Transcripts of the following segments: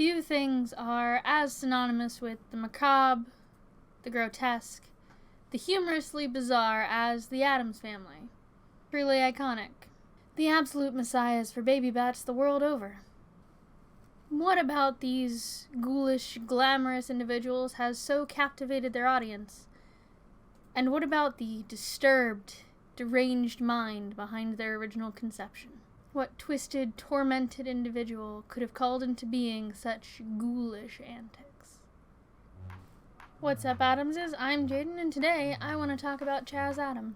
Few things are as synonymous with the macabre, the grotesque, the humorously bizarre as the Addams Family. Truly iconic. The absolute messiahs for baby bats the world over. What about these ghoulish, glamorous individuals has so captivated their audience? And what about the disturbed, deranged mind behind their original conception? What twisted, tormented individual could have called into being such ghoulish antics? What's up, Addamses? I'm Jaden, and today I want to talk about Chaz Addams.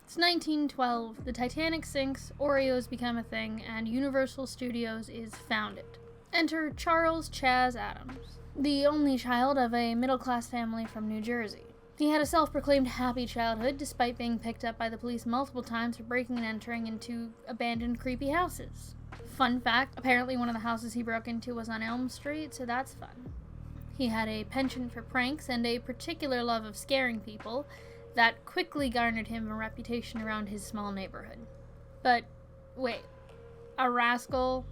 It's 1912, the Titanic sinks, Oreos become a thing, and Universal Studios is founded. Enter Charles Chaz Addams, the only child of a middle-class family from New Jersey. He had a self-proclaimed happy childhood, despite being picked up by the police multiple times for breaking and entering into abandoned, creepy houses. Fun fact, apparently one of the houses he broke into was on Elm Street, so that's fun. He had a penchant for pranks and a particular love of scaring people that quickly garnered him a reputation around his small neighborhood. But, wait, a rascal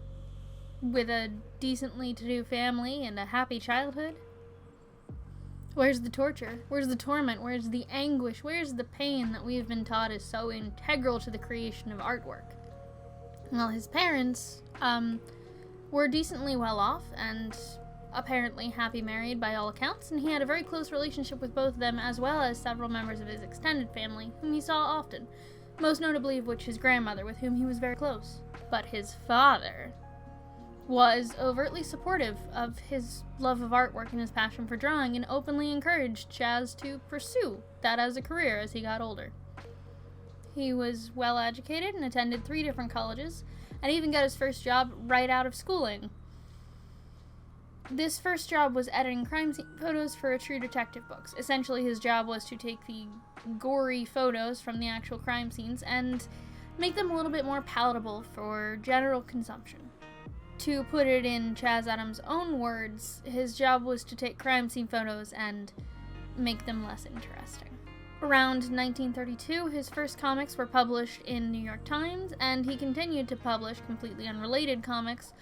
with a decently to-do family and a happy childhood? Where's the torture? Where's the torment? Where's the anguish? Where's the pain that we have been taught is so integral to the creation of artwork? Well, his parents, were decently well off and apparently happy married by all accounts, and he had a very close relationship with both of them as well as several members of his extended family, whom he saw often, most notably of which his grandmother, with whom he was very close. But his father was overtly supportive of his love of artwork and his passion for drawing, and openly encouraged Chaz to pursue that as a career as he got older. He was well educated and attended 3 different colleges, and even got his first job right out of schooling. This first job was editing crime scene photos for True Detective books. Essentially, his job was to take the gory photos from the actual crime scenes and make them a little bit more palatable for general consumption. To put it in Chaz Addams' own words, his job was to take crime scene photos and make them less interesting. Around 1932, his first comics were published in New York Times, and he continued to publish completely unrelated comics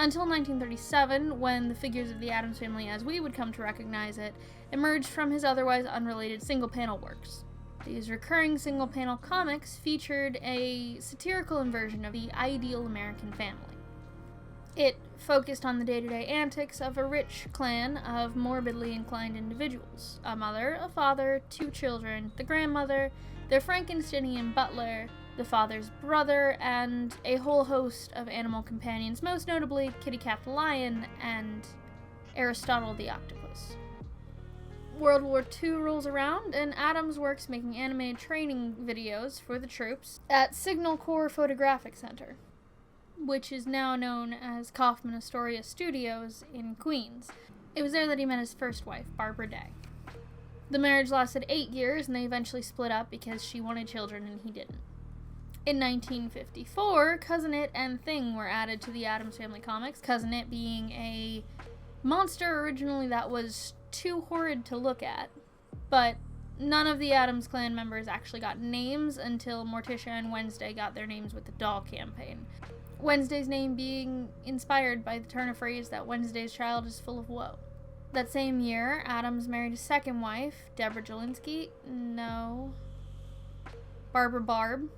until 1937, when the figures of the Addams Family, as we would come to recognize it, emerged from his otherwise unrelated single-panel works. These recurring single-panel comics featured a satirical inversion of the ideal American family. It focused on the day-to-day antics of a rich clan of morbidly inclined individuals. A mother, a father, 2 children, the grandmother, their Frankensteinian butler, the father's brother, and a whole host of animal companions, most notably Kitty Cat the lion and Aristotle the octopus. World War II rolls around, and Addams works making animated training videos for the troops at Signal Corps Photographic Center, which is now known as Kaufman Astoria Studios in Queens. It was there that he met his first wife, Barbara Day. The marriage lasted 8 years, and they eventually split up because she wanted children and he didn't. In 1954, Cousin It and Thing were added to the Addams Family comics, Cousin It being a monster originally that was too horrid to look at, but none of the Addams clan members actually got names until Morticia and Wednesday got their names with the doll campaign. Wednesday's name being inspired by the turn of phrase that Wednesday's child is full of woe. That same year, Addams married his second wife, Deborah Barb.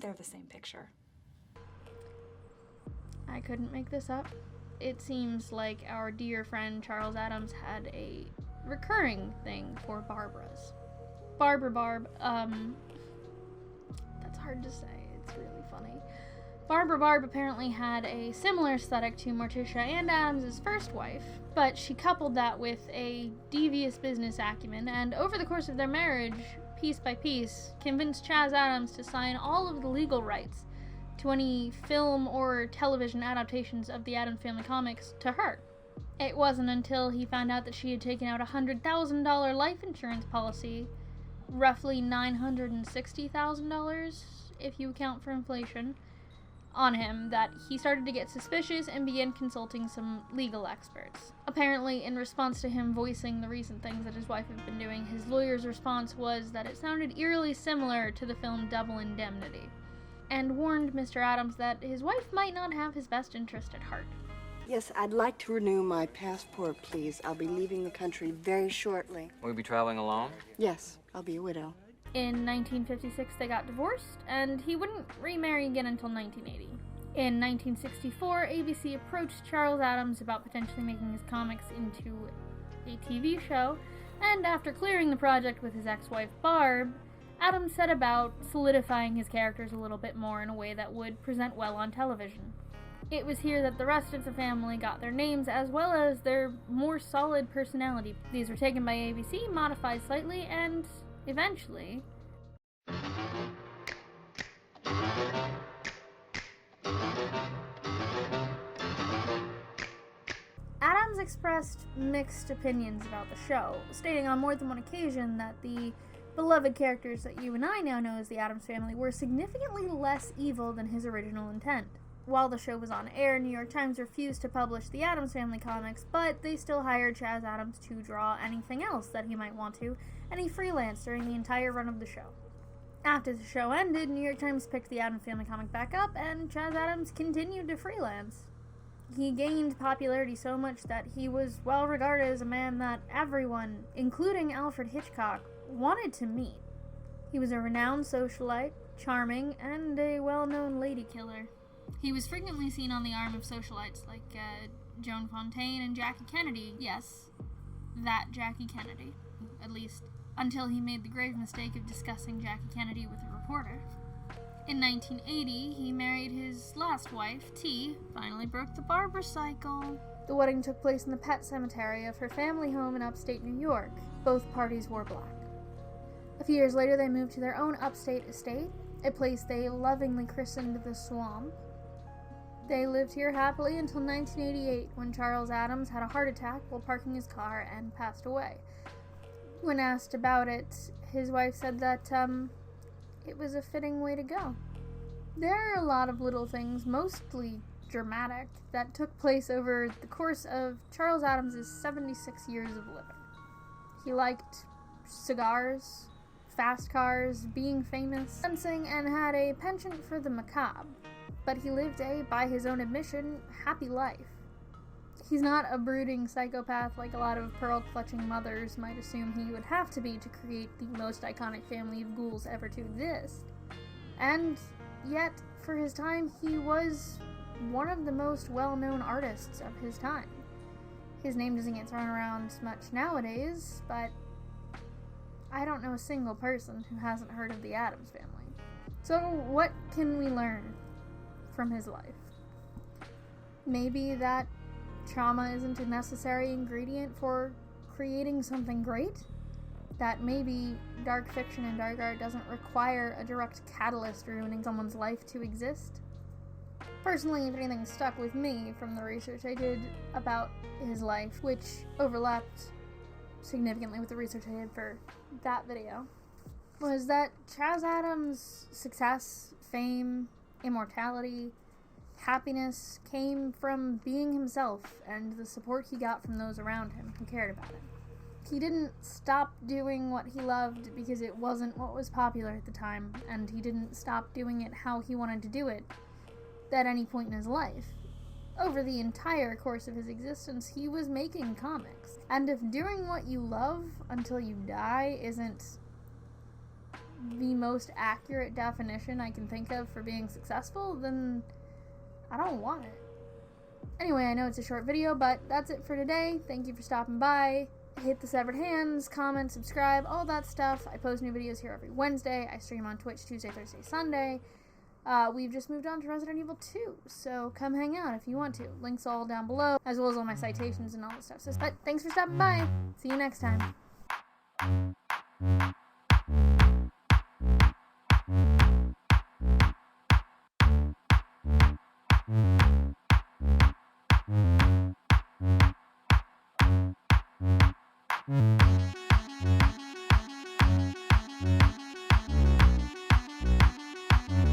They're the same picture. I couldn't make this up. It seems like our dear friend Charles Addams had a recurring thing for Barbaras. Barb, that's hard to say, it's really funny. Barbara Barb apparently had a similar aesthetic to Morticia and Addams' first wife, but she coupled that with a devious business acumen, and over the course of their marriage, piece by piece, convinced Chaz Addams to sign all of the legal rights to any film or television adaptations of the Addams Family comics to her. It wasn't until he found out that she had taken out a $100,000 life insurance policy, roughly $960,000 if you account for inflation, on him that he started to get suspicious and began consulting some legal experts. Apparently, in response to him voicing the recent things that his wife had been doing, his lawyer's response was that it sounded eerily similar to the film Double Indemnity, and warned Mr. Addams that his wife might not have his best interest at heart. Yes, I'd like to renew my passport, please. I'll be leaving the country very shortly. Will you be traveling alone? Yes, I'll be a widow. In 1956, they got divorced, and he wouldn't remarry again until 1980. In 1964, ABC approached Charles Addams about potentially making his comics into a TV show, and after clearing the project with his ex-wife Barb, Addams set about solidifying his characters a little bit more in a way that would present well on television. It was here that the rest of the family got their names as well as their more solid personality. These were taken by ABC, modified slightly, and eventually Addams expressed mixed opinions about the show, stating on more than one occasion that the beloved characters that you and I now know as the Addams Family were significantly less evil than his original intent. While the show was on air, New York Times refused to publish the Addams Family comics, but they still hired Chaz Addams to draw anything else that he might want to, and he freelanced during the entire run of the show. After the show ended, New York Times picked the Addams Family comic back up, and Chaz Addams continued to freelance. He gained popularity so much that he was well regarded as a man that everyone, including Alfred Hitchcock, wanted to meet. He was a renowned socialite, charming, and a well-known lady killer. He was frequently seen on the arm of socialites like Joan Fontaine and Jackie Kennedy. Yes, that Jackie Kennedy. At least, until he made the grave mistake of discussing Jackie Kennedy with a reporter. In 1980, he married his last wife, T, finally broke the barber cycle. The wedding took place in the pet cemetery of her family home in upstate New York. Both parties wore black. A few years later, they moved to their own upstate estate, a place they lovingly christened the Swamp. They lived here happily until 1988, when Charles Addams had a heart attack while parking his car and passed away. When asked about it, his wife said that, it was a fitting way to go. There are a lot of little things, mostly dramatic, that took place over the course of Charles Addams' 76 years of living. He liked cigars, fast cars, being famous, dancing, and had a penchant for the macabre. But he lived a, by his own admission, happy life. He's not a brooding psychopath like a lot of pearl-clutching mothers might assume he would have to be to create the most iconic family of ghouls ever to exist. And yet, for his time, he was one of the most well-known artists of his time. His name doesn't get thrown around much nowadays, but I don't know a single person who hasn't heard of the Addams Family. So what can we learn from his life? Maybe that trauma isn't a necessary ingredient for creating something great? That maybe dark fiction and dark art doesn't require a direct catalyst ruining someone's life to exist? Personally, if anything stuck with me from the research I did about his life, which overlapped significantly with the research I did for that video, was that Chaz Addams' success, fame, immortality, happiness came from being himself and the support he got from those around him who cared about him. He didn't stop doing what he loved because it wasn't what was popular at the time, and he didn't stop doing it how he wanted to do it at any point in his life. Over the entire course of his existence, he was making comics. And if doing what you love until you die isn't the most accurate definition I can think of for being successful, then I don't want it. Anyway, I know it's a short video, but that's it for today. Thank you for stopping by. Hit the severed hands, comment, subscribe, all that stuff. I post new videos here every Wednesday. I stream on Twitch Tuesday, Thursday, Sunday. We've just moved on to Resident Evil 2, so come hang out if you want to. Links all down below, as well as all my citations and all that stuff. But thanks for stopping by. See you next time.